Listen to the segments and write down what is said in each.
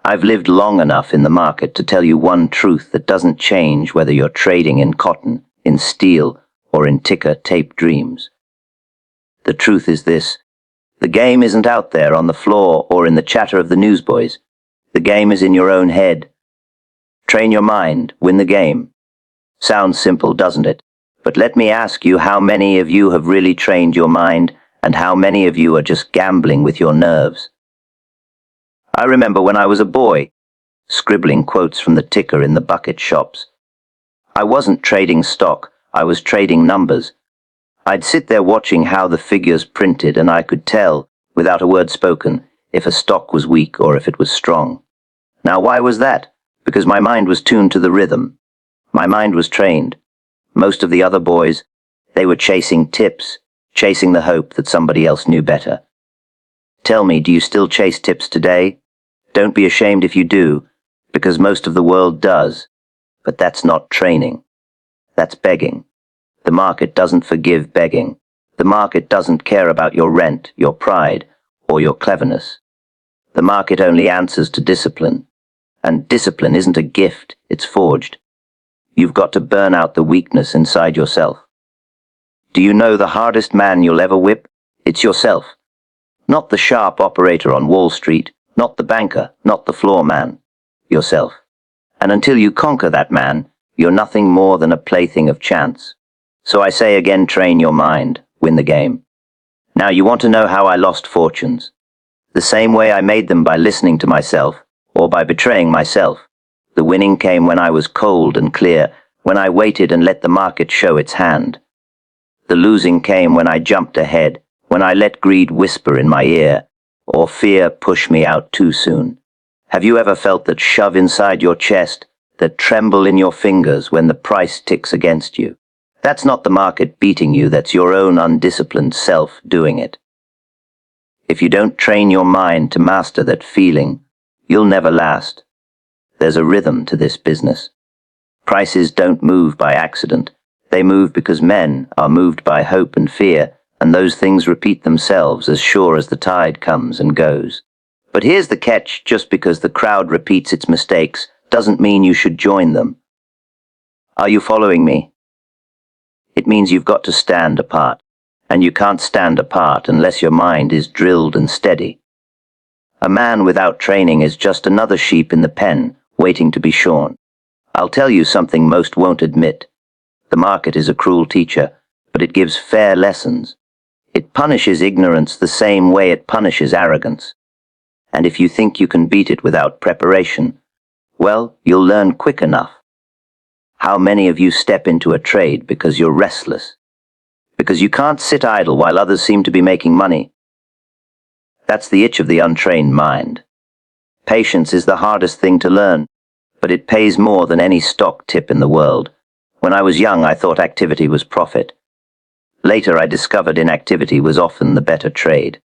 I've lived long enough in the market to tell you one truth that doesn't change whether you're trading in cotton, in steel, or in ticker tape dreams. The truth is this: the game isn't out there on the floor or in the chatter of the newsboys. The game is in your own head. Train your mind, win the game. Sounds simple, doesn't it? But let me ask you, how many of you have really trained your mind, and how many of you are just gambling with your nerves? I remember when I was a boy, scribbling quotes from the ticker in the bucket shops. I wasn't trading stock, I was trading numbers. I'd sit there watching how the figures printed, and I could tell, without a word spoken, if a stock was weak or if it was strong. Now, why was that? Because my mind was tuned to the rhythm. My mind was trained. Most of the other boys, they were chasing tips, chasing the hope that somebody else knew better. Tell me, do you still chase tips today? Don't be ashamed if you do, because most of the world does. But that's not training. That's begging. The market doesn't forgive begging. The market doesn't care about your rent, your pride, or your cleverness. The market only answers to discipline. And discipline isn't a gift, it's forged. You've got to burn out the weakness inside yourself. Do you know the hardest man you'll ever whip? It's yourself. Not the sharp operator on Wall Street, not the banker, not the floor man. Yourself. And until you conquer that man, you're nothing more than a plaything of chance. So I say again, train your mind, win the game. Now you want to know how I lost fortunes. The same way I made them, by listening to myself, or by betraying myself. The winning came when I was cold and clear, when I waited and let the market show its hand. The losing came when I jumped ahead, when I let greed whisper in my ear, or fear push me out too soon. Have you ever felt that shove inside your chest, that tremble in your fingers when the price ticks against you? That's not the market beating you, that's your own undisciplined self doing it. If you don't train your mind to master that feeling, you'll never last. There's a rhythm to this business. Prices don't move by accident. They move because men are moved by hope and fear, and those things repeat themselves as sure as the tide comes and goes. But here's the catch: just because the crowd repeats its mistakes doesn't mean you should join them. Are you following me? It means you've got to stand apart, and you can't stand apart unless your mind is drilled and steady. A man without training is just another sheep in the pen, waiting to be shorn. I'll tell you something most won't admit. The market is a cruel teacher, but it gives fair lessons. It punishes ignorance the same way it punishes arrogance. And if you think you can beat it without preparation, well, you'll learn quick enough. How many of you step into a trade because you're restless? Because you can't sit idle while others seem to be making money? That's the itch of the untrained mind. Patience is the hardest thing to learn, but it pays more than any stock tip in the world. When I was young, I thought activity was profit. Later, I discovered inactivity was often the better trade.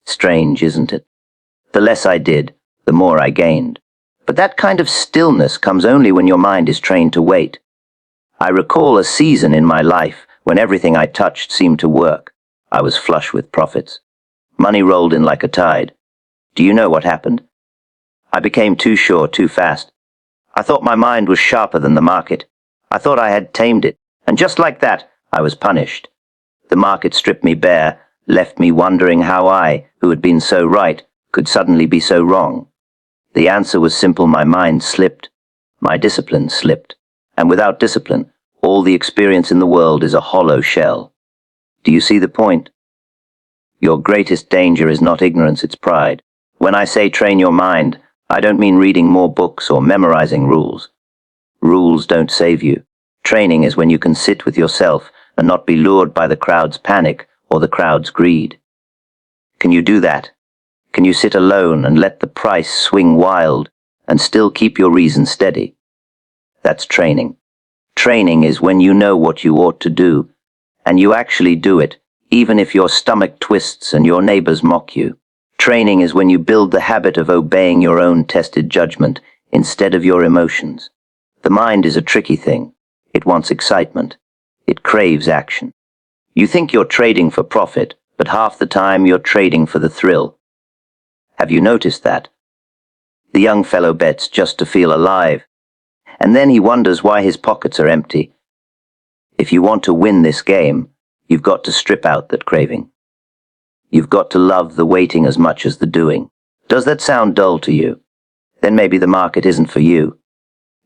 Strange, isn't it? The less I did, the more I gained. But that kind of stillness comes only when your mind is trained to wait. I recall a season in my life when everything I touched seemed to work. I was flush with profits. Money rolled in like a tide. Do you know what happened? I became too sure too fast. I thought my mind was sharper than the market. I thought I had tamed it, and just like that, I was punished. The market stripped me bare, left me wondering how I, who had been so right, could suddenly be so wrong. The answer was simple: my mind slipped. My discipline slipped. And without discipline, all the experience in the world is a hollow shell. Do you see the point? Your greatest danger is not ignorance, it's pride. When I say train your mind, I don't mean reading more books or memorizing rules. Rules don't save you. Training is when you can sit with yourself and not be lured by the crowd's panic or the crowd's greed. Can you do that? Can you sit alone and let the price swing wild and still keep your reason steady? That's training. Training is when you know what you ought to do, and you actually do it, even if your stomach twists and your neighbors mock you. Training is when you build the habit of obeying your own tested judgment instead of your emotions. The mind is a tricky thing. It wants excitement. It craves action. You think you're trading for profit, but half the time you're trading for the thrill. Have you noticed that? The young fellow bets just to feel alive, and then he wonders why his pockets are empty. If you want to win this game, you've got to strip out that craving. You've got to love the waiting as much as the doing. Does that sound dull to you? Then maybe the market isn't for you.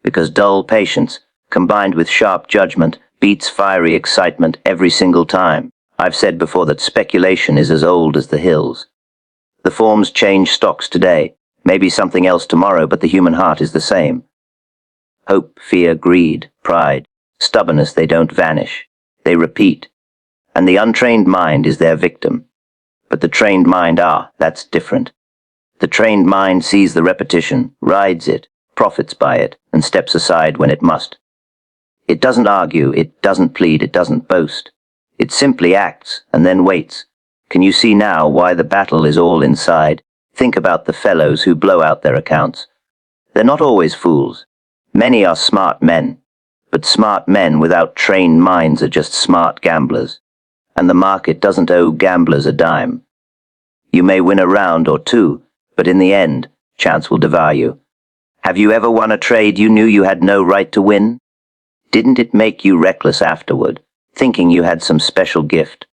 Because dull patience, combined with sharp judgment, beats fiery excitement every single time. I've said before that speculation is as old as the hills. The forms change stocks today, maybe something else tomorrow, but the human heart is the same. Hope, fear, greed, pride, stubbornness, they don't vanish. They repeat. And the untrained mind is their victim. But the trained mind, that's different. The trained mind sees the repetition, rides it, profits by it, and steps aside when it must. It doesn't argue, it doesn't plead, it doesn't boast. It simply acts, and then waits. Can you see now why the battle is all inside? Think about the fellows who blow out their accounts. They're not always fools. Many are smart men. But smart men without trained minds are just smart gamblers. And the market doesn't owe gamblers a dime. You may win a round or two, but in the end, chance will devour you. Have you ever won a trade you knew you had no right to win? Didn't it make you reckless afterward, thinking you had some special gift?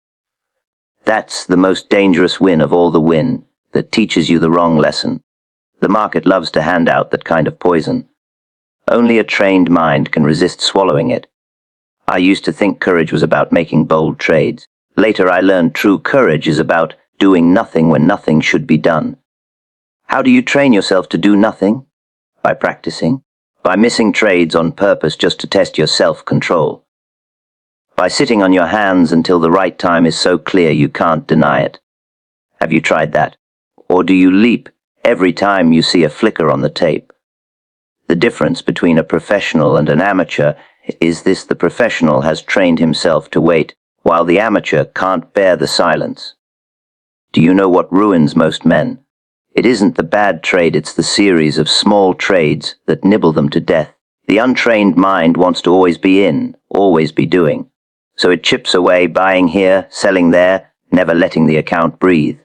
That's the most dangerous win of all the win, that teaches you the wrong lesson. The market loves to hand out that kind of poison. Only a trained mind can resist swallowing it. I used to think courage was about making bold trades. Later I learned true courage is about doing nothing when nothing should be done. How do you train yourself to do nothing? By practicing. By missing trades on purpose just to test your self-control. By sitting on your hands until the right time is so clear you can't deny it. Have you tried that? Or do you leap every time you see a flicker on the tape? The difference between a professional and an amateur is this: the professional has trained himself to wait, while the amateur can't bear the silence. Do you know what ruins most men? It isn't the bad trade, it's the series of small trades that nibble them to death. The untrained mind wants to always be in, always be doing. So it chips away, buying here, selling there, never letting the account breathe.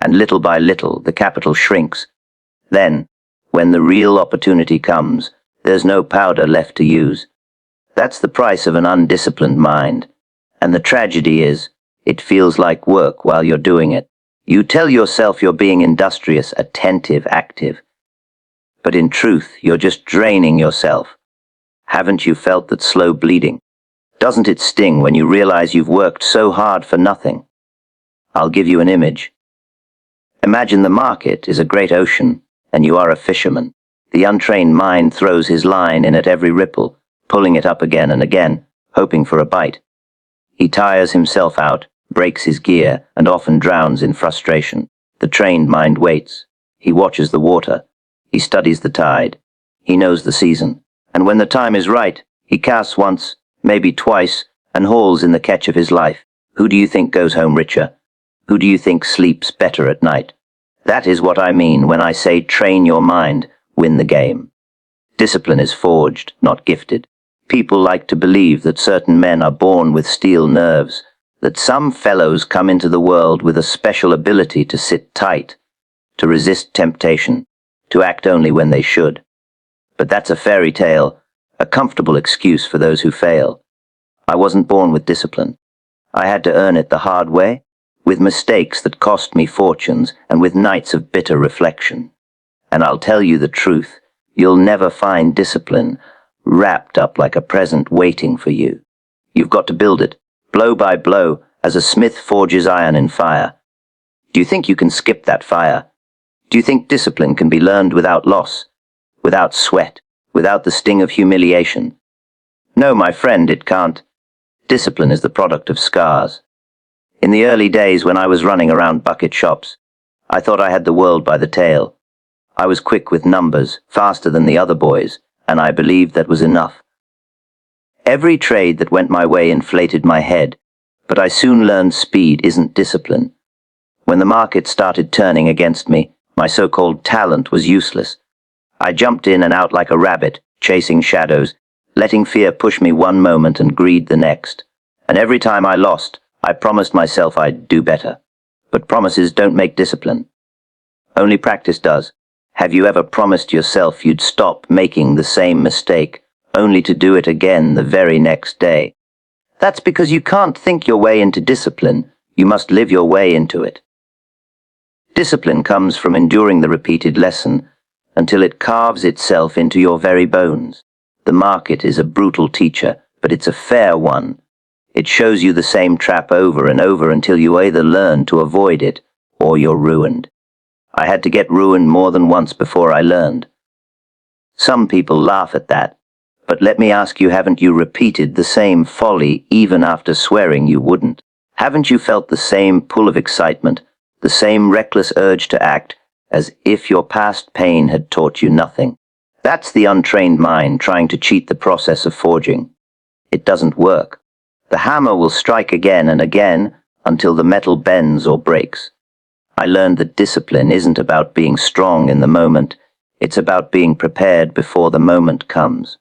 And little by little, the capital shrinks. Then, when the real opportunity comes, there's no powder left to use. That's the price of an undisciplined mind. And the tragedy is, it feels like work while you're doing it. You tell yourself you're being industrious, attentive, active. But in truth, you're just draining yourself. Haven't you felt that slow bleeding? Doesn't it sting when you realize you've worked so hard for nothing? I'll give you an image. Imagine the market is a great ocean, and you are a fisherman. The untrained mind throws his line in at every ripple, pulling it up again and again, hoping for a bite. He tires himself out, breaks his gear, and often drowns in frustration. The trained mind waits. He watches the water. He studies the tide. He knows the season. And when the time is right, he casts once, maybe twice, and hauls in the catch of his life. Who do you think goes home richer? Who do you think sleeps better at night? That is what I mean when I say train your mind, win the game. Discipline is forged, not gifted. People like to believe that certain men are born with steel nerves, that some fellows come into the world with a special ability to sit tight, to resist temptation, to act only when they should. But that's a fairy tale, a comfortable excuse for those who fail. I wasn't born with discipline. I had to earn it the hard way, with mistakes that cost me fortunes and with nights of bitter reflection. And I'll tell you the truth, you'll never find discipline wrapped up like a present waiting for you. You've got to build it, blow by blow, as a smith forges iron in fire. Do you think you can skip that fire? Do you think discipline can be learned without loss, without sweat, without the sting of humiliation? No, my friend, it can't. Discipline is the product of scars. In the early days when I was running around bucket shops, I thought I had the world by the tail. I was quick with numbers, faster than the other boys, and I believed that was enough. Every trade that went my way inflated my head, but I soon learned speed isn't discipline. When the market started turning against me, my so-called talent was useless. I jumped in and out like a rabbit, chasing shadows, letting fear push me one moment and greed the next. And every time I lost, I promised myself I'd do better. But promises don't make discipline. Only practice does. Have you ever promised yourself you'd stop making the same mistake, only to do it again the very next day? That's because you can't think your way into discipline, you must live your way into it. Discipline comes from enduring the repeated lesson until it carves itself into your very bones. The market is a brutal teacher, but it's a fair one. It shows you the same trap over and over until you either learn to avoid it or you're ruined. I had to get ruined more than once before I learned. Some people laugh at that, but let me ask you, haven't you repeated the same folly even after swearing you wouldn't? Haven't you felt the same pull of excitement, the same reckless urge to act, as if your past pain had taught you nothing? That's the untrained mind trying to cheat the process of forging. It doesn't work. The hammer will strike again and again until the metal bends or breaks. I learned that discipline isn't about being strong in the moment, it's about being prepared before the moment comes.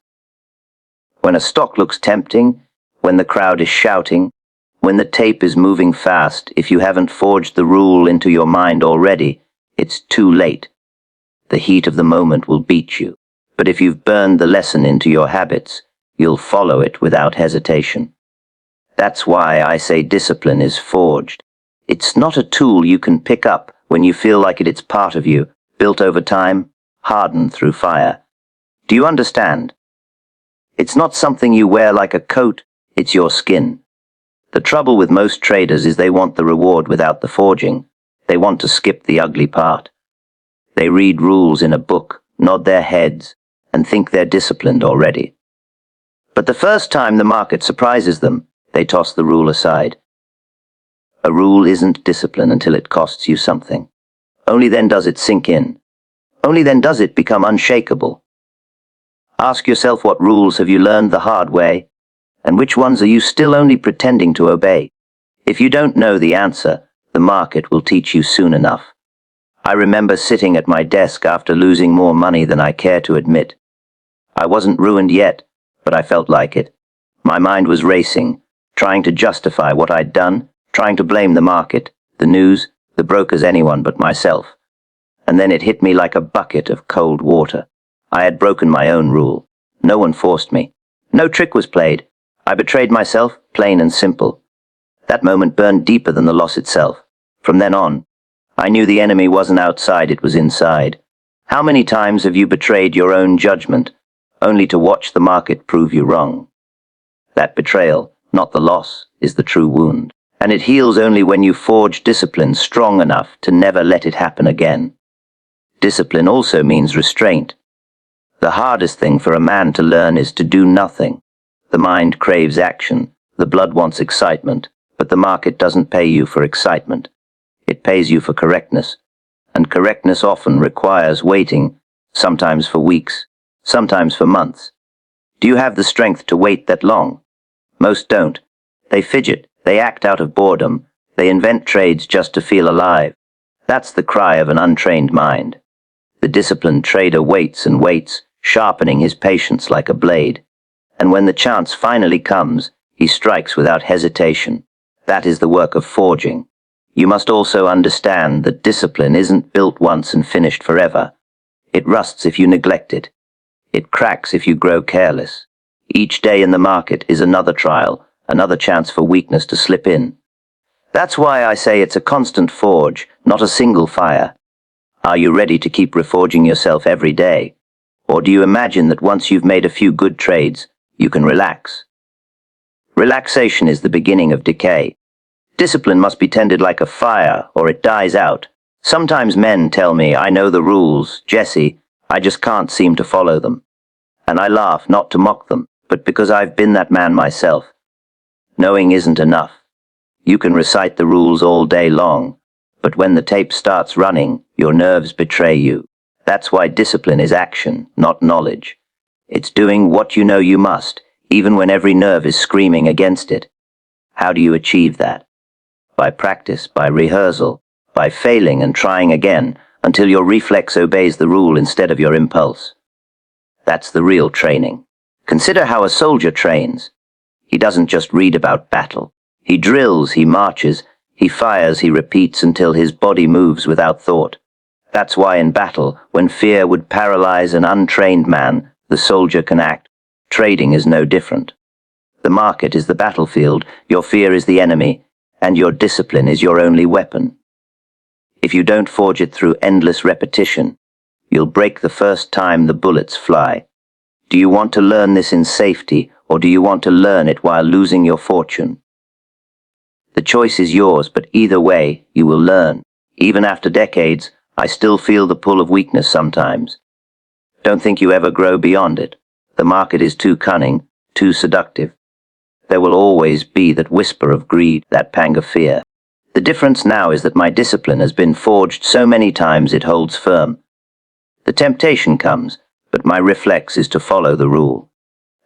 When a stock looks tempting, when the crowd is shouting, when the tape is moving fast, if you haven't forged the rule into your mind already, it's too late. The heat of the moment will beat you, but if you've burned the lesson into your habits, you'll follow it without hesitation. That's why I say discipline is forged. It's not a tool you can pick up when you feel like it's part of you, built over time, hardened through fire. Do you understand? It's not something you wear like a coat, it's your skin. The trouble with most traders is they want the reward without the forging. They want to skip the ugly part. They read rules in a book, nod their heads, and think they're disciplined already. But the first time the market surprises them, they toss the rule aside. A rule isn't discipline until it costs you something. Only then does it sink in. Only then does it become unshakable. Ask yourself, what rules have you learned the hard way, and which ones are you still only pretending to obey? If you don't know the answer, the market will teach you soon enough. I remember sitting at my desk after losing more money than I care to admit. I wasn't ruined yet, but I felt like it. My mind was racing, trying to justify what I'd done, trying to blame the market, the news, the brokers, anyone but myself. And then it hit me like a bucket of cold water. I had broken my own rule. No one forced me. No trick was played. I betrayed myself, plain and simple. That moment burned deeper than the loss itself. From then on, I knew the enemy wasn't outside, it was inside. How many times have you betrayed your own judgment, only to watch the market prove you wrong? That betrayal, not the loss, is the true wound. And it heals only when you forge discipline strong enough to never let it happen again. Discipline also means restraint. The hardest thing for a man to learn is to do nothing. The mind craves action, the blood wants excitement, but the market doesn't pay you for excitement. It pays you for correctness, and correctness often requires waiting, sometimes for weeks, sometimes for months. Do you have the strength to wait that long? Most don't. They fidget. They act out of boredom. They invent trades just to feel alive. That's the cry of an untrained mind. The disciplined trader waits and waits, sharpening his patience like a blade. And when the chance finally comes, he strikes without hesitation. That is the work of forging. You must also understand that discipline isn't built once and finished forever. It rusts if you neglect it. It cracks if you grow careless. Each day in the market is another trial, another chance for weakness to slip in. That's why I say it's a constant forge, not a single fire. Are you ready to keep reforging yourself every day? Or do you imagine that once you've made a few good trades, you can relax? Relaxation is the beginning of decay. Discipline must be tended like a fire, or it dies out. Sometimes men tell me, I know the rules, Jesse, I just can't seem to follow them. And I laugh, not to mock them, but because I've been that man myself. Knowing isn't enough. You can recite the rules all day long, but when the tape starts running, your nerves betray you. That's why discipline is action, not knowledge. It's doing what you know you must, even when every nerve is screaming against it. How do you achieve that? By practice, by rehearsal, by failing and trying again, until your reflex obeys the rule instead of your impulse. That's the real training. Consider how a soldier trains. He doesn't just read about battle. He drills, he marches, he fires, he repeats until his body moves without thought. That's why in battle, when fear would paralyze an untrained man, the soldier can act. Trading is no different. The market is the battlefield, your fear is the enemy, and your discipline is your only weapon. If you don't forge it through endless repetition, you'll break the first time the bullets fly. Do you want to learn this in safety, or do you want to learn it while losing your fortune? The choice is yours, but either way, you will learn. Even after decades, I still feel the pull of weakness sometimes. Don't think you ever grow beyond it. The market is too cunning, too seductive. There will always be that whisper of greed, that pang of fear. The difference now is that my discipline has been forged so many times it holds firm. The temptation comes, but my reflex is to follow the rule.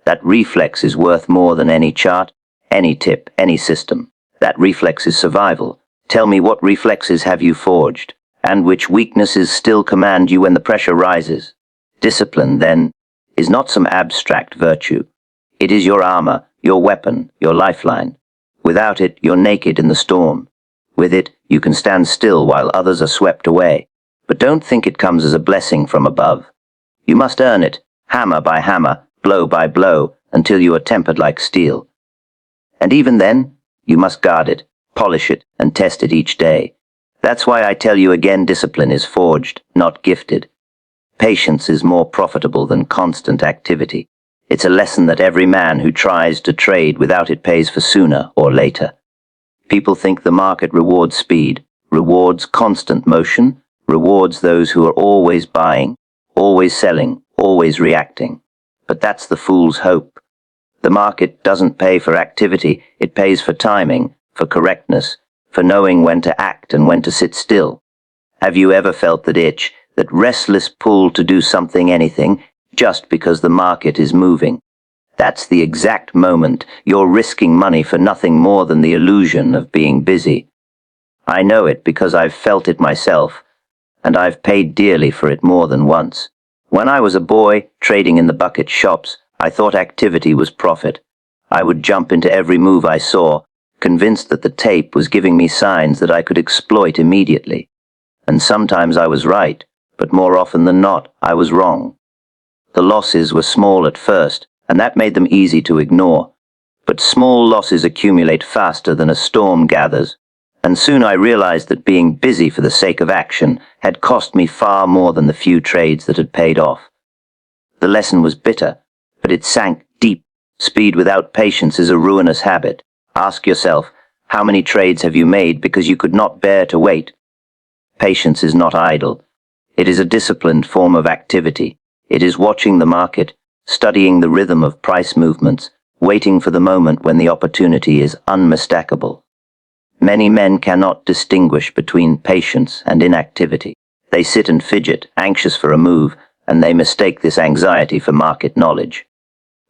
That reflex is worth more than any chart, any tip, any system. That reflex is survival. Tell me, what reflexes have you forged, and which weaknesses still command you when the pressure rises? Discipline, then, is not some abstract virtue. It is your armor, your weapon, your lifeline. Without it, you're naked in the storm. With it, you can stand still while others are swept away. But don't think it comes as a blessing from above. You must earn it, hammer by hammer, blow by blow, until you are tempered like steel. And even then, you must guard it, polish it, and test it each day. That's why I tell you again, discipline is forged, not gifted. Patience is more profitable than constant activity. It's a lesson that every man who tries to trade without it pays for sooner or later. People think the market rewards speed, rewards constant motion, rewards those who are always buying, always selling, always reacting. But that's the fool's hope. The market doesn't pay for activity, it pays for timing, for correctness, for knowing when to act and when to sit still. Have you ever felt that itch, that restless pull to do something, anything, just because the market is moving? That's the exact moment you're risking money for nothing more than the illusion of being busy. I know it because I've felt it myself, and I've paid dearly for it more than once. When I was a boy, trading in the bucket shops, I thought activity was profit. I would jump into every move I saw, convinced that the tape was giving me signs that I could exploit immediately. And sometimes I was right, but more often than not, I was wrong. The losses were small at first, and that made them easy to ignore. But small losses accumulate faster than a storm gathers, and soon I realized that being busy for the sake of action had cost me far more than the few trades that had paid off. The lesson was bitter, but it sank deep. Speed without patience is a ruinous habit. Ask yourself, how many trades have you made because you could not bear to wait? Patience is not idle. It is a disciplined form of activity. It is watching the market, studying the rhythm of price movements, waiting for the moment when the opportunity is unmistakable. Many men cannot distinguish between patience and inactivity. They sit and fidget, anxious for a move, and they mistake this anxiety for market knowledge.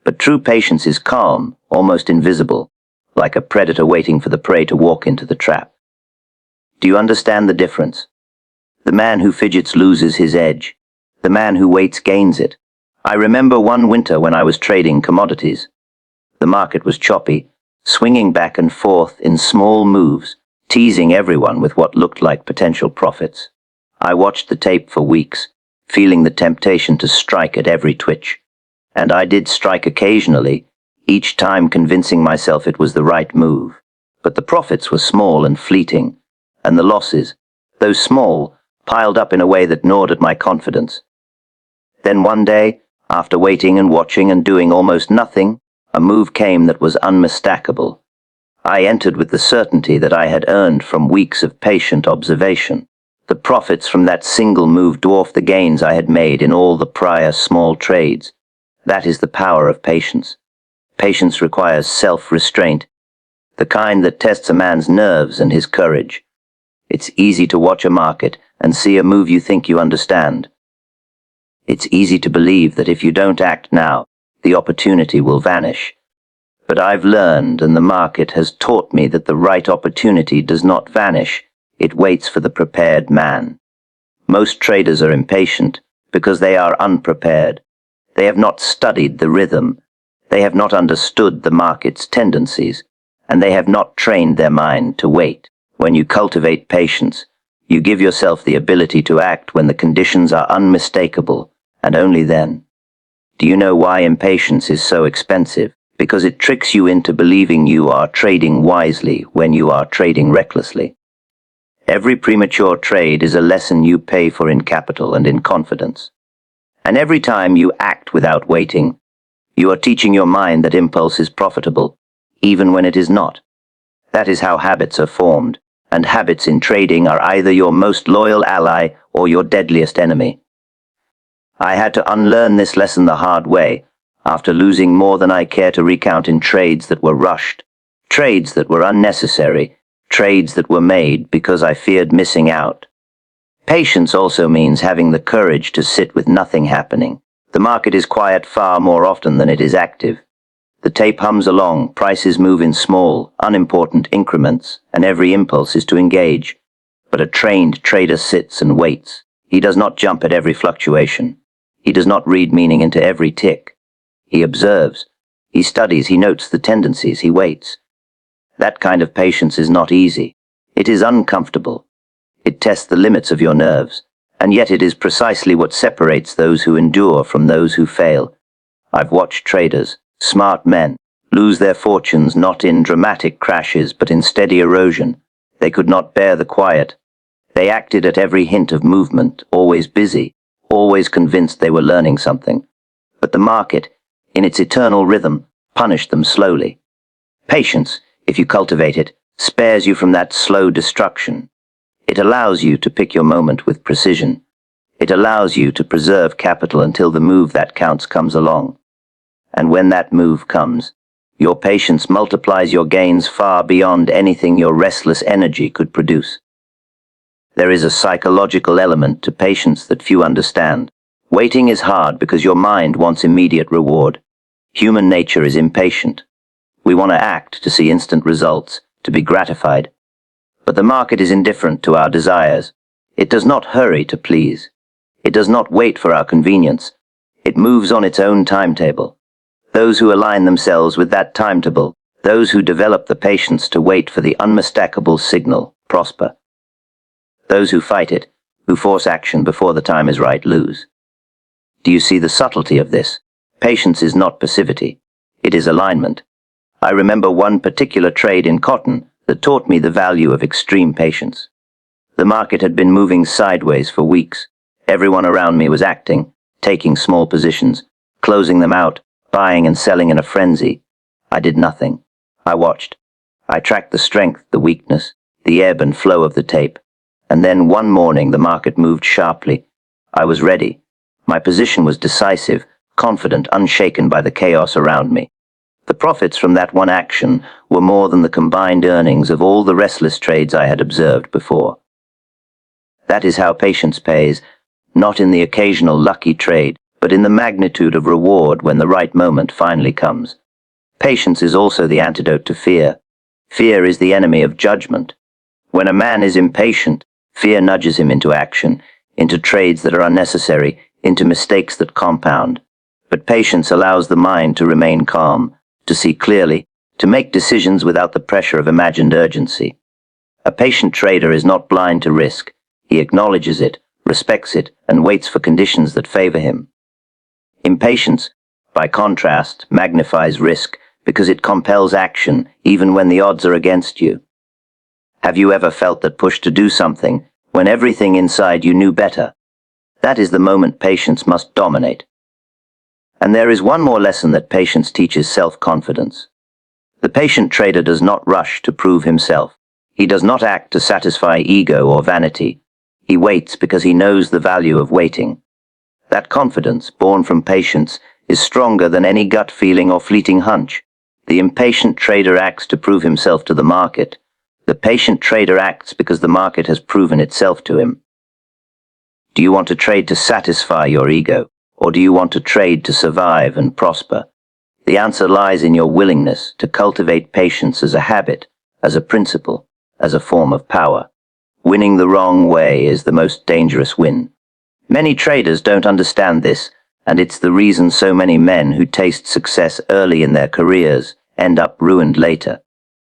But true patience is calm, almost invisible, like a predator waiting for the prey to walk into the trap. Do you understand the difference? The man who fidgets loses his edge. The man who waits gains it. I remember one winter when I was trading commodities. The market was choppy, swinging back and forth in small moves, teasing everyone with what looked like potential profits. I watched the tape for weeks, feeling the temptation to strike at every twitch. And I did strike occasionally, each time convincing myself it was the right move. But the profits were small and fleeting, and the losses, though small, piled up in a way that gnawed at my confidence. Then one day, after waiting and watching and doing almost nothing, a move came that was unmistakable. I entered with the certainty that I had earned from weeks of patient observation. The profits from that single move dwarfed the gains I had made in all the prior small trades. That is the power of patience. Patience requires self-restraint, the kind that tests a man's nerves and his courage. It's easy to watch a market and see a move you think you understand. It's easy to believe that if you don't act now, the opportunity will vanish. But I've learned, and the market has taught me, that the right opportunity does not vanish. It waits for the prepared man. Most traders are impatient because they are unprepared. They have not studied the rhythm. They have not understood the market's tendencies, and they have not trained their mind to wait. When you cultivate patience, You give yourself the ability to act when the conditions are unmistakable, and only then. Do you know why impatience is so expensive? Because it tricks you into believing you are trading wisely when you are trading recklessly. Every premature trade is a lesson you pay for in capital and in confidence. And every time you act without waiting, you are teaching your mind that impulse is profitable, even when it is not. That is how habits are formed, and habits in trading are either your most loyal ally or your deadliest enemy. I had to unlearn this lesson the hard way, after losing more than I care to recount in trades that were rushed, trades that were unnecessary, trades that were made because I feared missing out. Patience also means having the courage to sit with nothing happening. The market is quiet far more often than it is active. The tape hums along, prices move in small, unimportant increments, and every impulse is to engage. But a trained trader sits and waits. He does not jump at every fluctuation. He does not read meaning into every tick. He observes. He studies. He notes the tendencies. He waits. That kind of patience is not easy. It is uncomfortable. It tests the limits of your nerves, and yet it is precisely what separates those who endure from those who fail. I've watched traders, smart men, lose their fortunes not in dramatic crashes but in steady erosion. They could not bear the quiet. They acted at every hint of movement, always busy, always convinced they were learning something. But the market, in its eternal rhythm, punished them slowly. Patience, if you cultivate it, spares you from that slow destruction. It allows you to pick your moment with precision. It allows you to preserve capital until the move that counts comes along. And when that move comes, your patience multiplies your gains far beyond anything your restless energy could produce. There is a psychological element to patience that few understand. Waiting is hard because your mind wants immediate reward. Human nature is impatient. We want to act to see instant results, to be gratified. But the market is indifferent to our desires. It does not hurry to please. It does not wait for our convenience. It moves on its own timetable. Those who align themselves with that timetable, those who develop the patience to wait for the unmistakable signal, prosper. Those who fight it, who force action before the time is right, lose. Do you see the subtlety of this? Patience is not passivity. It is alignment. I remember one particular trade in cotton that taught me the value of extreme patience. The market had been moving sideways for weeks. Everyone around me was acting, taking small positions, closing them out, buying and selling in a frenzy. I did nothing. I watched. I tracked the strength, the weakness, the ebb and flow of the tape. And then one morning the market moved sharply. I was ready. My position was decisive, confident, unshaken by the chaos around me. The profits from that one action were more than the combined earnings of all the restless trades I had observed before. That is how patience pays, not in the occasional lucky trade, but in the magnitude of reward when the right moment finally comes. Patience is also the antidote to fear. Fear is the enemy of judgment. When a man is impatient, fear nudges him into action, into trades that are unnecessary, into mistakes that compound. But patience allows the mind to remain calm, to see clearly, to make decisions without the pressure of imagined urgency. A patient trader is not blind to risk. He acknowledges it, respects it, and waits for conditions that favor him. Impatience, by contrast, magnifies risk because it compels action even when the odds are against you. Have you ever felt that push to do something when everything inside you knew better? That is the moment patience must dominate. And there is one more lesson that patience teaches: self-confidence. The patient trader does not rush to prove himself. He does not act to satisfy ego or vanity. He waits because he knows the value of waiting. That confidence, born from patience, is stronger than any gut feeling or fleeting hunch. The impatient trader acts to prove himself to the market. The patient trader acts because the market has proven itself to him. Do you want to trade to satisfy your ego, or do you want to trade to survive and prosper? The answer lies in your willingness to cultivate patience as a habit, as a principle, as a form of power. Winning the wrong way is the most dangerous win. Many traders don't understand this, and it's the reason so many men who taste success early in their careers end up ruined later.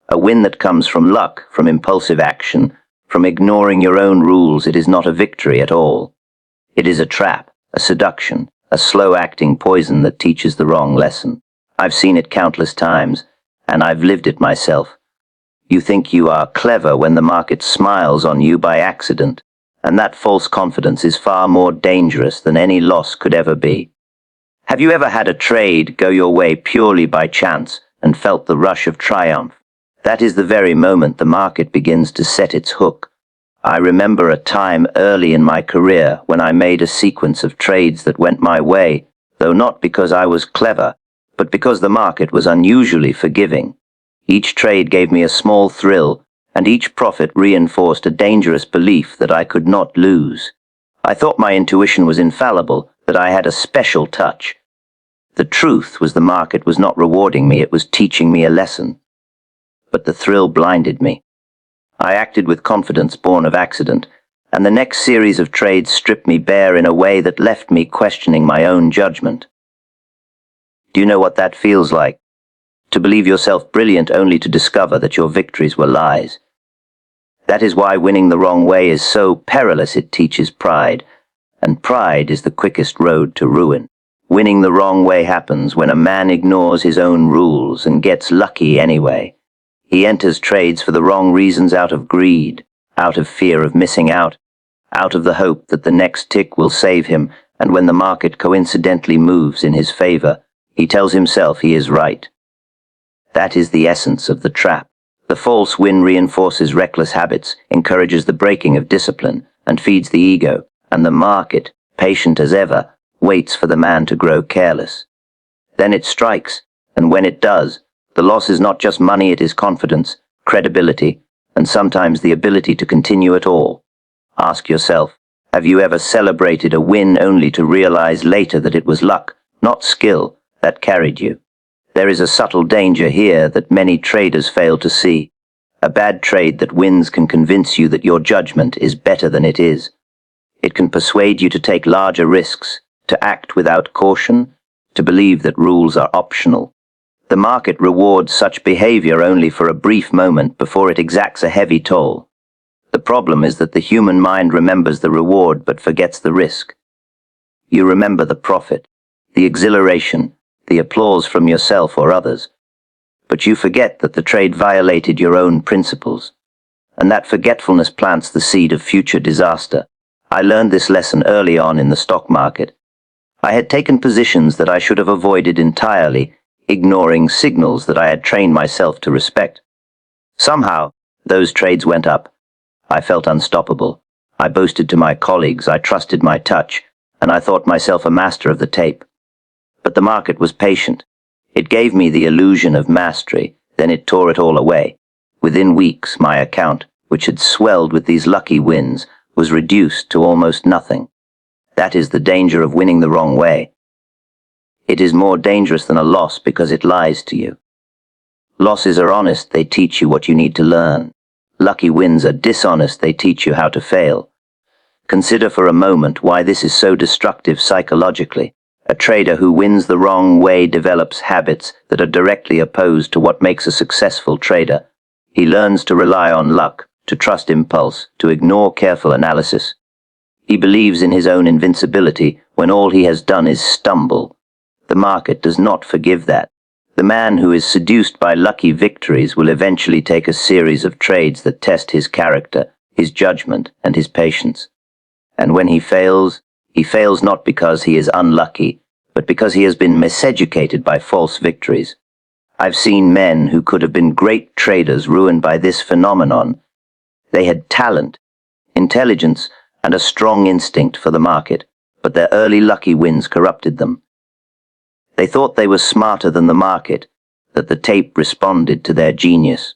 A win that comes from luck, from impulsive action, From ignoring your own rules, it is not a victory at all. It is a trap, a seduction, a slow-acting poison that teaches the wrong lesson. I've seen it countless times, and I've lived it myself. You think you are clever when the market smiles on you by accident, and that false confidence is far more dangerous than any loss could ever be. Have you ever had a trade go your way purely by chance and felt the rush of triumph? That is the very moment the market begins to set its hook. I remember a time early in my career when I made a sequence of trades that went my way, though not because I was clever, but because the market was unusually forgiving. Each trade gave me a small thrill, and each profit reinforced a dangerous belief that I could not lose. I thought my intuition was infallible, that I had a special touch. The truth was the market was not rewarding me, it was teaching me a lesson. But the thrill blinded me. I acted with confidence born of accident, and the next series of trades stripped me bare in a way that left me questioning my own judgment. Do you know what that feels like? To believe yourself brilliant only to discover that your victories were lies. That is why winning the wrong way is so perilous. It teaches pride, and pride is the quickest road to ruin. Winning the wrong way happens when a man ignores his own rules and gets lucky anyway. He enters trades for the wrong reasons, out of greed, out of fear of missing out of the hope that the next tick will save him, and when the market coincidentally moves in his favor, he tells himself he is right. That is the essence of the trap. The false win reinforces reckless habits, encourages the breaking of discipline, and feeds the ego, and the market, patient as ever, waits for the man to grow careless. Then it strikes, and when it does, the loss is not just money, it is confidence, credibility, and sometimes the ability to continue at all. Ask yourself, have you ever celebrated a win only to realize later that it was luck, not skill, that carried you? There is a subtle danger here that many traders fail to see. A bad trade that wins can convince you that your judgment is better than it is. It can persuade you to take larger risks, to act without caution, to believe that rules are optional. The market rewards such behavior only for a brief moment before it exacts a heavy toll. The problem is that the human mind remembers the reward but forgets the risk. You remember the profit, the exhilaration, the applause from yourself or others, but you forget that the trade violated your own principles, and that forgetfulness plants the seed of future disaster. I learned this lesson early on in the stock market. I had taken positions that I should have avoided entirely, ignoring signals that I had trained myself to respect. Somehow, those trades went up. I felt unstoppable. I boasted to my colleagues, I trusted my touch, and I thought myself a master of the tape. But the market was patient. It gave me the illusion of mastery, then it tore it all away. Within weeks, my account, which had swelled with these lucky wins, was reduced to almost nothing. That is the danger of winning the wrong way. It is more dangerous than a loss because it lies to you. Losses are honest, they teach you what you need to learn. Lucky wins are dishonest, they teach you how to fail. Consider for a moment why this is so destructive psychologically. A trader who wins the wrong way develops habits that are directly opposed to what makes a successful trader. He learns to rely on luck, to trust impulse, to ignore careful analysis. He believes in his own invincibility when all he has done is stumble. The market does not forgive that. The man who is seduced by lucky victories will eventually take a series of trades that test his character, his judgment, and his patience. And when he fails not because he is unlucky, but because he has been miseducated by false victories. I've seen men who could have been great traders ruined by this phenomenon. They had talent, intelligence, and a strong instinct for the market, but their early lucky wins corrupted them. They thought they were smarter than the market, that the tape responded to their genius.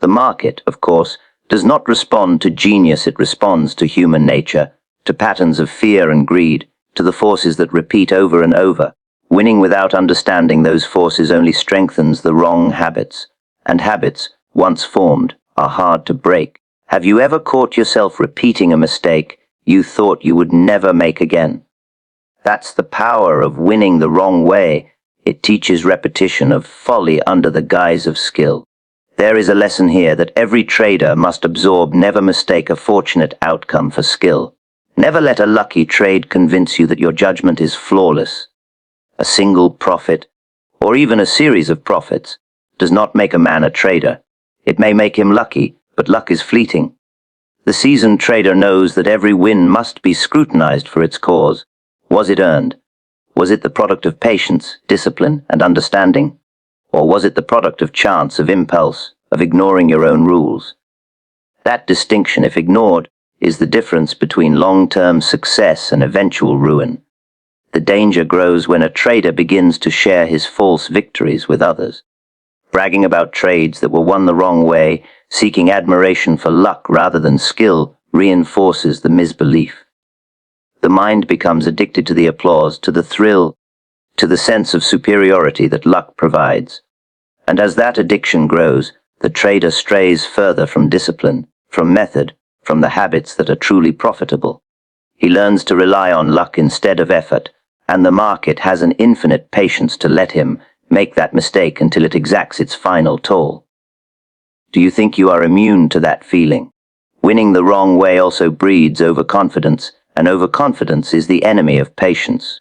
The market, of course, does not respond to genius, it responds to human nature, to patterns of fear and greed, to the forces that repeat over and over. Winning without understanding those forces only strengthens the wrong habits, and habits, once formed, are hard to break. Have you ever caught yourself repeating a mistake you thought you would never make again? That's the power of winning the wrong way. It teaches repetition of folly under the guise of skill. There is a lesson here that every trader must absorb. Never mistake a fortunate outcome for skill. Never let a lucky trade convince you that your judgment is flawless. A single profit, or even a series of profits, does not make a man a trader. It may make him lucky, but luck is fleeting. The seasoned trader knows that every win must be scrutinized for its cause. Was it earned? Was it the product of patience, discipline, and understanding? Or was it the product of chance, of impulse, of ignoring your own rules? That distinction, if ignored, is the difference between long-term success and eventual ruin. The danger grows when a trader begins to share his false victories with others. Bragging about trades that were won the wrong way, seeking admiration for luck rather than skill, reinforces the misbelief. The mind becomes addicted to the applause, to the thrill, to the sense of superiority that luck provides. And as that addiction grows, the trader strays further from discipline, from method, from the habits that are truly profitable. He learns to rely on luck instead of effort, and the market has an infinite patience to let him make that mistake until it exacts its final toll. Do you think you are immune to that feeling? Winning the wrong way also breeds overconfidence, and overconfidence is the enemy of patience.